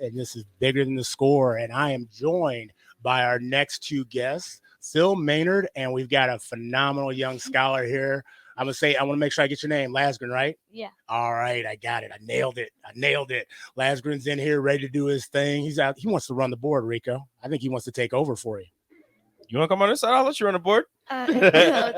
and this is Bigger Than the Score. And I am joined by our next two guests, Phil Maynard, and we've got a phenomenal young scholar here. I'm going to say, I want to make sure I get your name, Lasgren, right? Yeah. All right, I got it. I nailed it. Lasgren's in here ready to do his thing. He's out. He wants to run the board, Rico. I think he wants to take over for you. You want to come on this side? I'll let you run the board. No,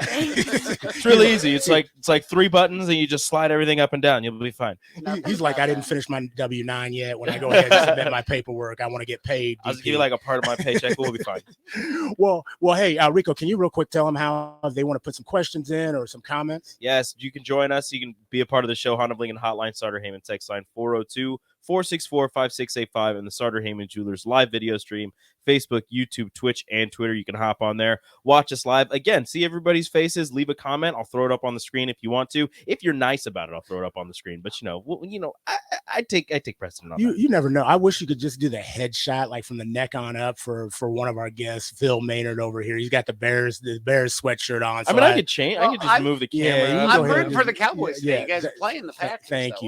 thank you. It's really easy. It's like 3 buttons, and you just slide everything up and down. You'll be fine. He's like, I didn't finish my W-9 yet. When I go ahead and submit my paperwork, I want to get paid. I'll just give you like a part of my paycheck. We'll be fine. Well, hey, Rico, can you real quick tell them how they want to put some questions in or some comments? Yes, you can join us. You can be a part of the show. Honda Blinken Hotline, Starter Heyman text line 402-464-5685, and the Starter Heyman Jewelers live video stream, Facebook, YouTube, Twitch, and Twitter. You can hop on there, watch us live. Again, see everybody's faces, leave a comment. I'll throw it up on the screen if you want to. If you're nice about it, I'll throw it up on the screen. But I take precedent on that. You never know. I wish you could just do the headshot, like from the neck on up, for one of our guests, Phil Maynard over here. He's got the Bears sweatshirt on. So I could change. I could just move the camera. Yeah, I'm rooting for the Cowboys today. You guys are playing the Packers. Thank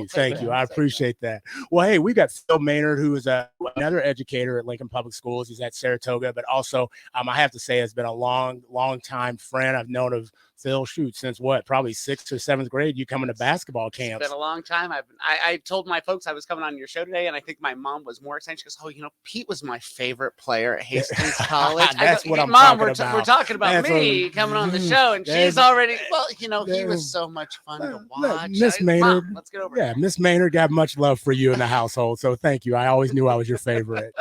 you. I appreciate that. Well, hey, we got Phil Maynard, who is another educator at Lincoln Public Schools. He's at Saratoga, but also I have to say has been a long time friend. I've known of Phil, since what, probably 6th or 7th grade. You coming to basketball camps? It's been a long time. I told my folks I was coming on your show today, and I think my mom was more excited. She goes, "Oh, Pete was my favorite player at Hastings College." That's what I'm Mom, talking about. We're talking about me coming on the show, and she's already. Well, he was so much fun to watch. Miss Maynard, Mom, let's get over. Yeah, Miss Maynard got much love for you in the household, so thank you. I always knew I was your favorite.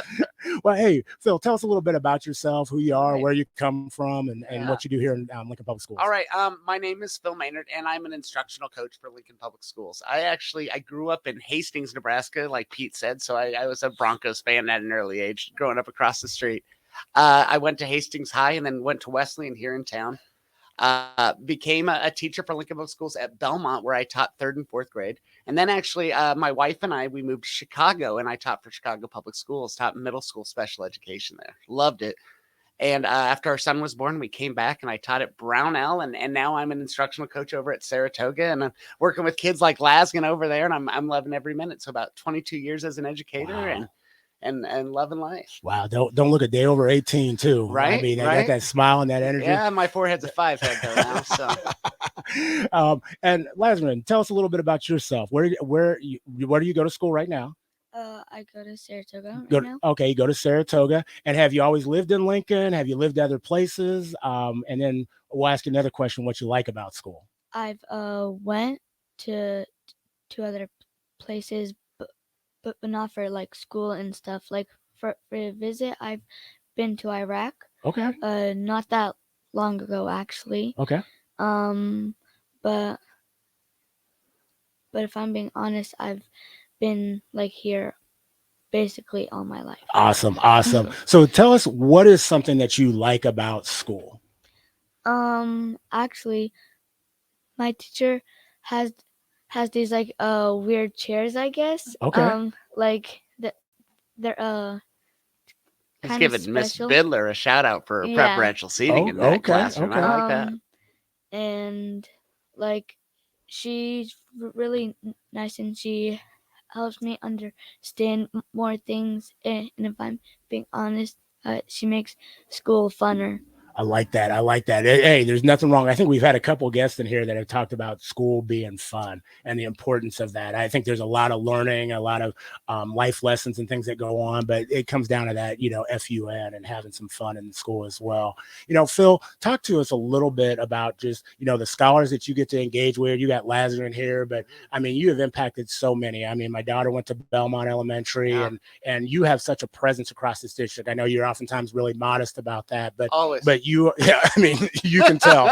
Well, hey, Phil, tell us a little bit about yourself, who you are, where you come from, and what you do here in Lincoln Public Schools. All right. My name is Phil Maynard, and I'm an instructional coach for Lincoln Public Schools. I grew up in Hastings, Nebraska, like Pete said, so I was a Broncos fan at an early age, growing up across the street. I went to Hastings High and then went to Wesleyan here in town. Became a teacher for Lincoln Public Schools at Belmont, where I taught 3rd and 4th grade. And then actually my wife and we moved to Chicago, and I taught for Chicago Public Schools, taught middle school special education there. Loved it. And after our son was born, we came back and I taught at Brownell, and now I'm an instructional coach over at Saratoga, and I'm working with kids like Lasgren over there, and I'm loving every minute. So about 22 years as an educator. Wow. And loving life. Wow, don't look a day over 18 too. Right. I mean, I got that smile and that energy. Yeah, my forehead's a 5 head though now. So and Lasgren, tell us a little bit about yourself. Where do you go to school right now? I go to Saratoga now. Okay, you go to Saratoga. And have you always lived in Lincoln? Have you lived other places? And then we'll ask another question, what you like about school. I've went to other places, but not for like school and stuff. Like for a visit, I've been to Iraq. Okay. Not that long ago, actually. Okay. But if I'm being honest, I've been like here basically all my life. Awesome. So tell us, what is something that you like about school? Actually, my teacher has these like weird chairs, I guess. Okay. Like they're let's give it Miss Bidler a shout out for preferential seating in that classroom. Okay. I like that. And like she's really nice, and she helps me understand more things. And if I'm being honest, she makes school funner. I like that. Hey, there's nothing wrong. I think we've had a couple guests in here that have talked about school being fun and the importance of that. I think there's a lot of learning, a lot of life lessons and things that go on, but it comes down to that, FUN and having some fun in school as well. Phil, talk to us a little bit about just, the scholars that you get to engage with. You got Lasgren here, but I mean, you have impacted so many. I mean, my daughter went to Belmont Elementary, and you have such a presence across this district. I know you're oftentimes really modest about that, but always. You can tell,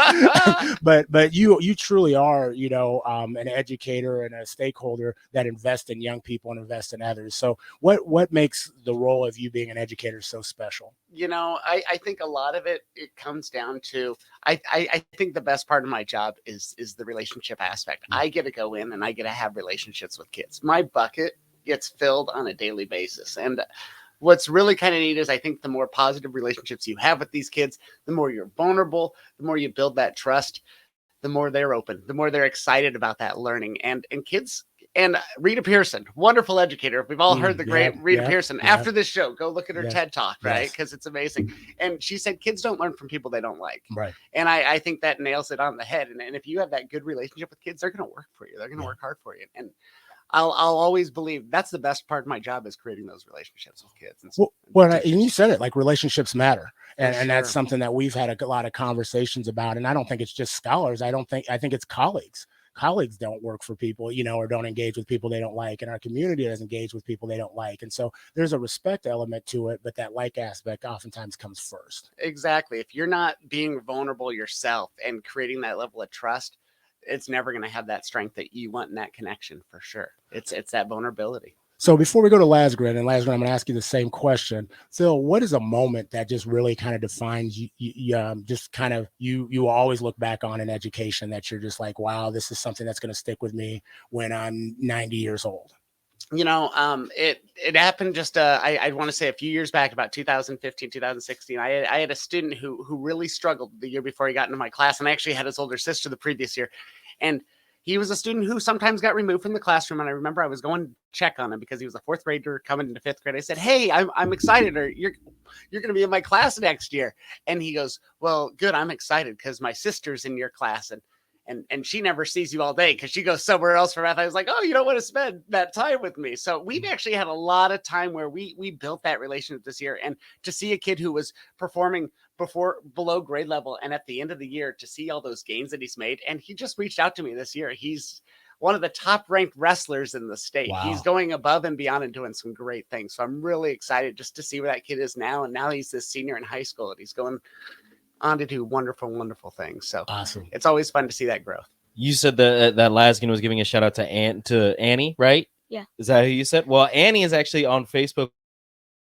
but you truly are, an educator and a stakeholder that invest in young people and invest in others. So what makes the role of you being an educator so special? I think a lot of it comes down to, I think the best part of my job is the relationship aspect. I get to go in and I get to have relationships with kids. My bucket gets filled on a daily basis. And what's really kind of neat is I think the more positive relationships you have with these kids, the more you're vulnerable, the more you build that trust, the more they're open, the more they're excited about that learning. And kids And Rita Pearson, wonderful educator. We've all heard the great Rita Pearson. yeah. After this show, go look at her Yes, TED Talk, right? yes. Because it's amazing. And she said kids don't learn from people they don't like. Right. And I think that nails it on the head. And if you have that good relationship with kids, they're going to work for you. They're going to work hard for you. And I'll always believe that's the best part of my job is creating those relationships with kids. And you said it, like relationships matter. And, For and that's sure. something that we've had a lot of conversations about. And I don't think it's just scholars. I think it's colleagues. Colleagues don't work for people, or don't engage with people they don't like. And our community doesn't engage with people they don't like. And so there's a respect element to it, but that like aspect oftentimes comes first. Exactly. If you're not being vulnerable yourself and creating that level of trust, it's never going to have that strength that you want in that connection, for sure. It's that vulnerability. So before we go to Lasgren, I'm going to ask you the same question. Phil, what is a moment that just really kind of defines you, you always look back on in education that you're just like, wow, this is something that's going to stick with me when I'm 90 years old? It happened just, I want to say a few years back, about 2015, 2016. I had a student who really struggled the year before he got into my class. And I actually had his older sister the previous year. And he was a student who sometimes got removed from the classroom. And I remember I was going to check on him because he was a fourth grader coming into fifth grade. I said, hey, I'm excited. Or you're going to be in my class next year. And he goes, well, good. I'm excited because my sister's in your class. And she never sees you all day because she goes somewhere else for math. I was like, oh, you don't want to spend that time with me. So we've actually had a lot of time where we built that relationship this year. And to see a kid who was performing below grade level, and at the end of the year to see all those gains that he's made. And he just reached out to me this year. He's one of the top ranked wrestlers in the state. Wow. He's going above and beyond and doing some great things. So I'm really excited just to see where that kid is now. And now he's this senior in high school and he's going on to do wonderful, wonderful things. So awesome. It's always fun to see that growth. You said that Laskin was giving a shout out to Annie, right? Yeah. Is that who you said? Well, Annie is actually on Facebook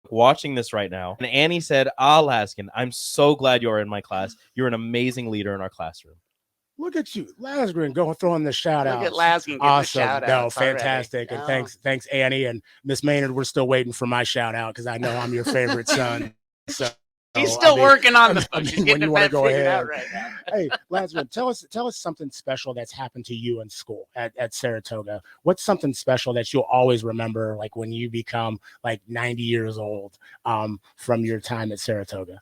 watching this right now. And Annie said, Laskin, I'm so glad you're in my class. You're an amazing leader in our classroom. Look at you, Lasgren, throwing the shout out. Look at Laskin. Awesome. The shout No, fantastic. Already. And thanks, Annie and Miss Maynard. We're still waiting for my shout out because I know I'm your favorite son. So he's still working on the I book. mean, He's getting when you it wanna go figured ahead. out right now. Hey, Lasgren, tell us something special that's happened to you in school at Saratoga. What's something special that you'll always remember, like when you become like 90 years old, from your time at Saratoga?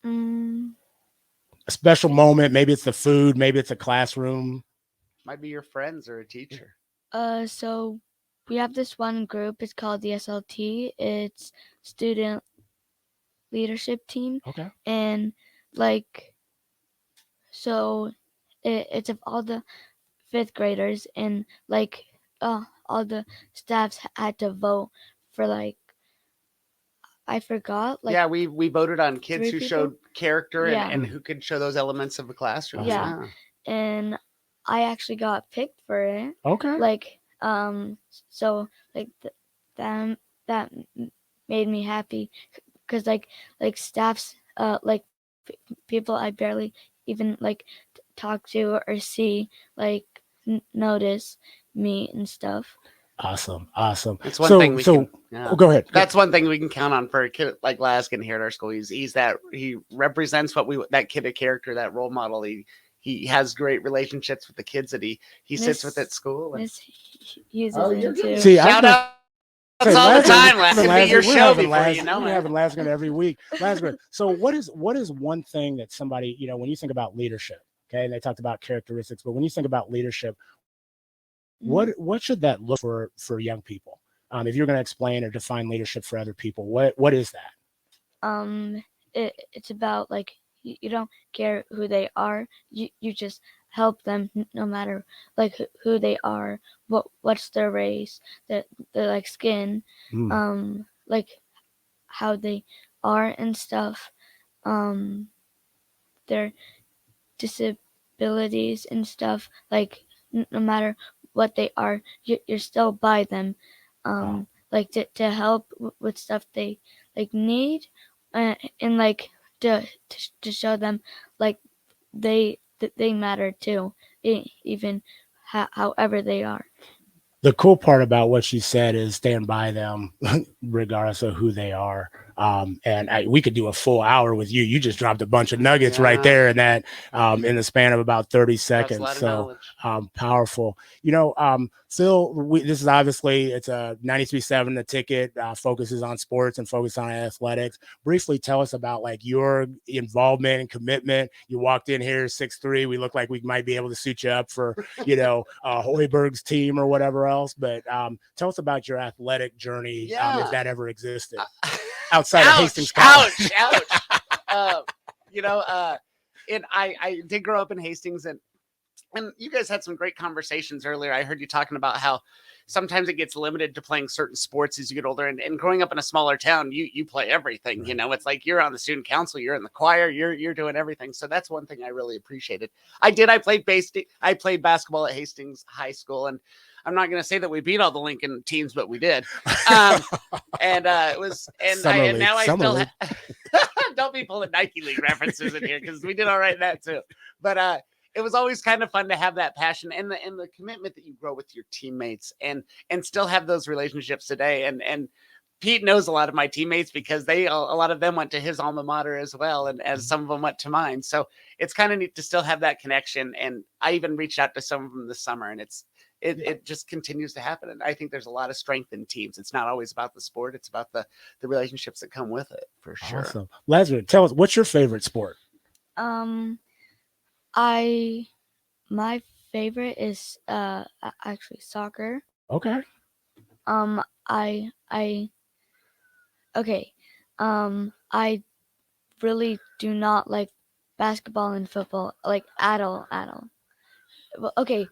A special moment. Maybe it's the food. Maybe it's a classroom. Might be your friends or a teacher. So we have this one group. It's called the SLT. It's Student Leadership Team. Okay. And so it's of all the fifth graders, and all the staffs had to vote for I forgot. Yeah, we voted on kids who people? showed character Yeah. and who could show those elements of the classroom. Yeah. And I actually got picked for it. Okay. So that made me happy because staffs people I barely even talk to or see notice me and stuff. Awesome. It's one thing we can. Yeah. Oh, go ahead. That's one thing we can count on for a kid like Laskin here at our school. He represents that kid of character, that role model. He has great relationships with the kids that he sits with at school. And... Miss uses him too. See, shout out all the time, Laskin. Be your show before you know We're it. having Lasgren every week. Lasgren. So what is one thing that somebody, when you think about leadership, okay, and they talked about characteristics, but when you think about leadership, what should that look for young people? If you're going to explain or define leadership for other people, what is that? It's about you don't care who they are. You just help them no matter who they are, what's their race, their skin, how they are and stuff, their disabilities and stuff. No matter what they are, you're still by them, to help with stuff they need, and to show them they matter too, even however they are. The cool part about what she said is stand by them regardless of who they are. And we could do a full hour with you. You just dropped a bunch of nuggets right Yeah. there in that in the span of about 30 That's a seconds. lot of So knowledge. powerful. Phil, this is obviously it's a 93.7 The Ticket, focuses on sports and focus on athletics. Briefly tell us about like your involvement and commitment. You walked in here 6'3". We look like we might be able to suit you up for Hoiberg's team or whatever else. But tell us about your athletic journey, Yeah. if that ever existed outside of Ouch, Hastings College. ouch. And I did grow up in Hastings, and you guys had some great conversations earlier. I heard you talking about how sometimes it gets limited to playing certain sports as you get older. And growing up in a smaller town, you play everything. You know, it's like you're on the student council, you're in the choir, you're doing everything. So that's one thing I really appreciated. I played basketball at Hastings High School, and I'm not going to say that we beat all the Lincoln teams, but we did. It was, don't be pulling Nike League references in here because we did all right in that too. But it was always kind of fun to have that passion and the commitment that you grow with your teammates and still have those relationships today. And Pete knows a lot of my teammates because a lot of them went to his alma mater as well. And as some of them went to mine. So it's kind of neat to still have that connection. And I even reached out to some of them this summer, and it just continues to happen. And I think there's a lot of strength in teams. It's not always about the sport. It's about the relationships that come with it, for sure. Awesome. Lazarus, tell us, what's your favorite sport? My favorite is actually soccer. Okay. I really do not like basketball and football, like at all. Well, okay,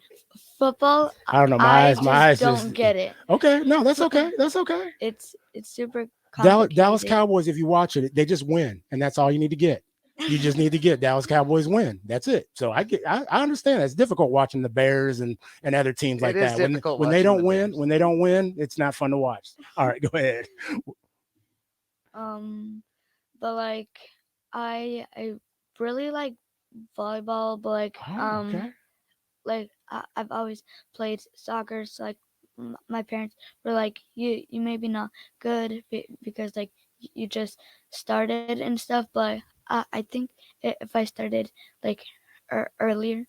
football. I don't know. I My eyes don't get it. Okay, no, that's okay. That's okay. It's super complicated. Dallas Cowboys, if you watch it, they just win, and that's all you need to get. You just need to get Dallas Cowboys win. That's it. So I understand it's difficult watching the Bears and other teams like that. When they don't win, it's not fun to watch. All right, go ahead. But like I really like volleyball, but like okay. Like I've always played soccer, so like my parents were like, you maybe not good because like you just started and stuff, but I think if I started like earlier,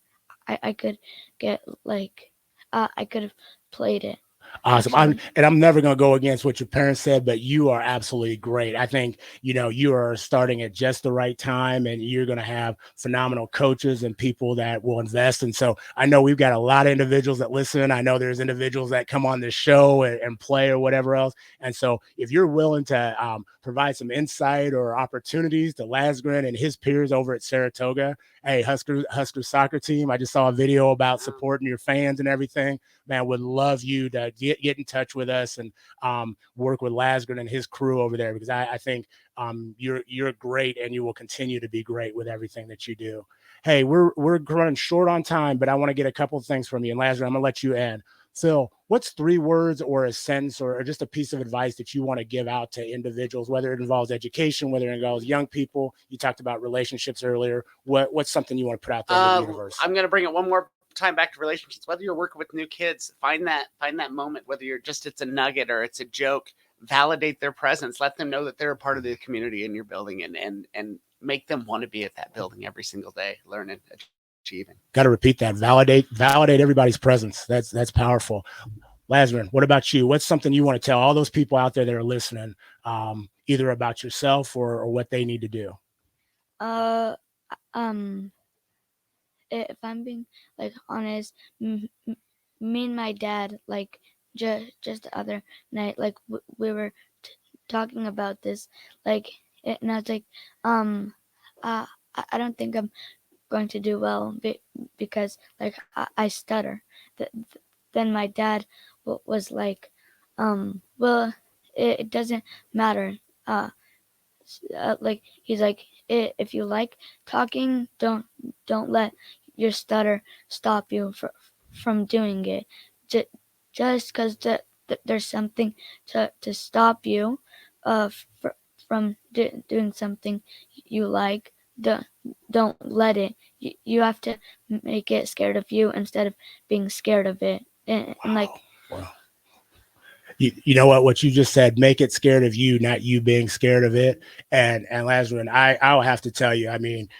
I could get like I could have played it. Awesome. I'm never going to go against what your parents said, but you are absolutely great. I think, you are starting at just the right time, and you're going to have phenomenal coaches and people that will invest. And so I know we've got a lot of individuals that listen. I know there's individuals that come on this show and play or whatever else. And so if you're willing to provide some insight or opportunities to Lasgren and his peers over at Saratoga, hey, Huskers soccer team, I just saw a video about supporting your fans and everything. Man, would love you to get in touch with us and work with Lasgren and his crew over there, because I think you're great, and you will continue to be great with everything that you do. Hey, we're running short on time, but I want to get a couple of things from you. And Lasgren, I'm gonna let you end. Phil, what's 3 words or a sentence or just a piece of advice that you want to give out to individuals, whether it involves education, whether it involves young people? You talked about relationships earlier. What's something you want to put out there in the universe? I'm going to bring it one more time back to relationships. Whether you're working with new kids, find that moment, whether it's a nugget or it's a joke, validate their presence, let them know that they're a part of the community in your building, and make them want to be at that building every single day, learning, achieving. Got to repeat that. Validate everybody's presence. That's powerful. Lasgren, what about you? What's something you want to tell all those people out there that are listening, either about yourself or what they need to do? If I'm being like honest, me and my dad, like just the other night, like we were talking about this, like, and I was like, I don't think I'm going to do well because like I stutter. Then my dad was like, well, it doesn't matter. Like he's like, if you like talking, don't let your stutter stop you from doing it. Just because there's something to stop you from doing something you like, don't let it. You have to make it scared of you instead of being scared of it. And like, wow. You know what you just said, make it scared of you, not you being scared of it. And Lazarus, I'll have to tell you, I mean,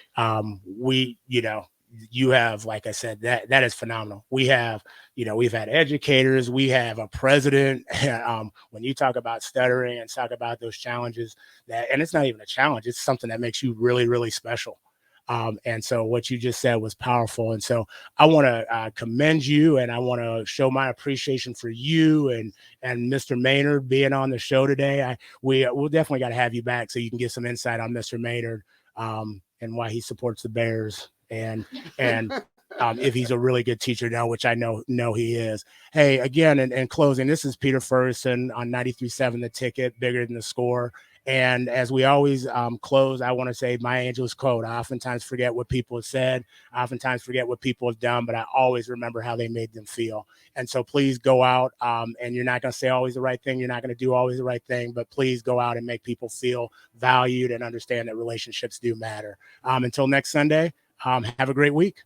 you have, like I said, that is phenomenal. We have, we've had educators, we have a president. When you talk about stuttering and talk about those challenges, and it's not even a challenge, it's something that makes you really, really special. And so what you just said was powerful. And so I want to commend you, and I want to show my appreciation for you and Mr. Maynard being on the show today. We'll definitely got to have you back so you can get some insight on Mr. Maynard and why he supports the Bears and if he's a really good teacher now, which I know he is. Hey, again, in closing, this is Peter Ferguson on 93.7 The Ticket, Bigger Than the Score. And as we always close, I want to say my Angel's quote. I oftentimes forget what people have said. I oftentimes forget what people have done, but I always remember how they made them feel. And so please go out and you're not going to say always the right thing. You're not going to do always the right thing, but please go out and make people feel valued and understand that relationships do matter. Until next Sunday, have a great week.